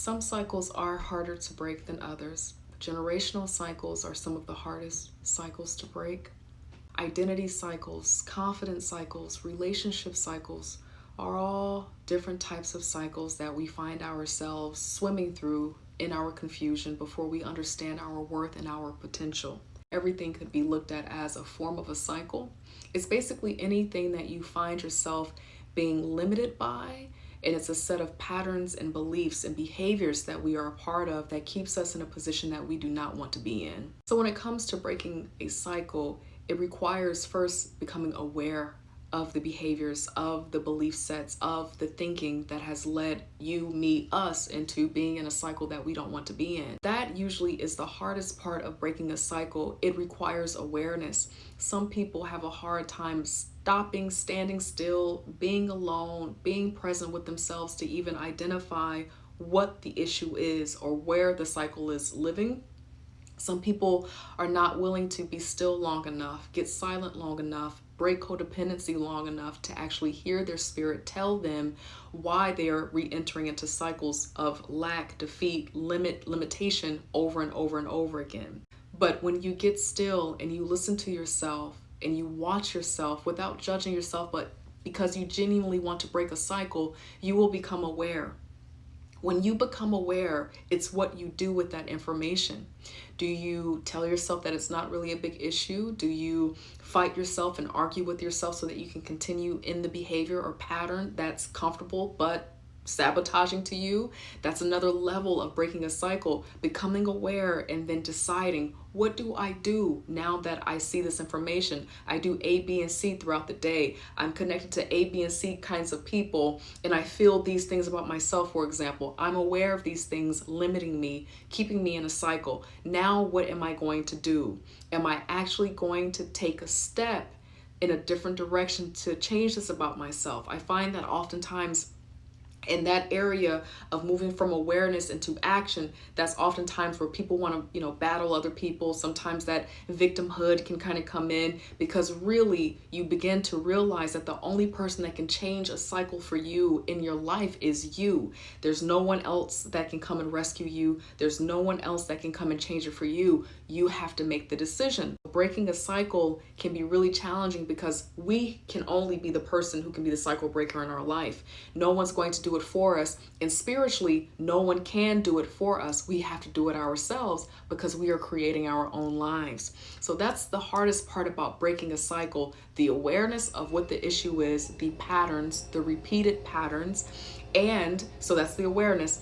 Some cycles are harder to break than others. Generational cycles are some of the hardest cycles to break. Identity cycles, confidence cycles, relationship cycles are all different types of cycles that we find ourselves swimming through in our confusion before we understand our worth and our potential. Everything could be looked at as a form of a cycle. It's basically anything that you find yourself being limited by, and it's a set of patterns and beliefs and behaviors that we are a part of that keeps us in a position that we do not want to be in. So when it comes to breaking a cycle, it requires first becoming aware of the behaviors, of the belief sets, of the thinking that has led you, me, us into being in a cycle that we don't want to be in. That usually is the hardest part of breaking a cycle. It requires awareness. Some people have a hard time stopping, standing still, being alone, being present with themselves to even identify what the issue is or where the cycle is living. Some people are not willing to be still long enough, get silent long enough, break codependency long enough to actually hear their spirit tell them why they are re-entering into cycles of lack, defeat, limitation over and over and over again. But when you get still and you listen to yourself and you watch yourself without judging yourself, but because you genuinely want to break a cycle, you will become aware. When you become aware, it's what you do with that information. Do you tell yourself that it's not really a big issue? Do you fight yourself and argue with yourself so that you can continue in the behavior or pattern that's comfortable but sabotaging to you? That's another level of breaking a cycle, becoming aware and then deciding, what do I do now that I see this information? I do A, B, and C throughout the day. I'm connected to A, B, and C kinds of people, and I feel these things about myself, for example. I'm aware of these things limiting me, keeping me in a cycle. Now, what am I going to do? Am I actually going to take a step in a different direction to change this about myself? I find that oftentimes in that area of moving from awareness into action, that's oftentimes where people want to, battle other people. Sometimes that victimhood can kind of come in, because really you begin to realize that the only person that can change a cycle for you in your life is you. There's no one else that can come and rescue you. There's no one else that can come and change it for you. You have to make the decision. Breaking a cycle can be really challenging because we can only be the person who can be the cycle breaker in our life. No one's going to do it for us, and spiritually no one can do it for us. We have to do it ourselves because we are creating our own lives. So that's the hardest part about breaking a cycle: the awareness of what the issue is, the patterns, the repeated patterns. And so that's the awareness.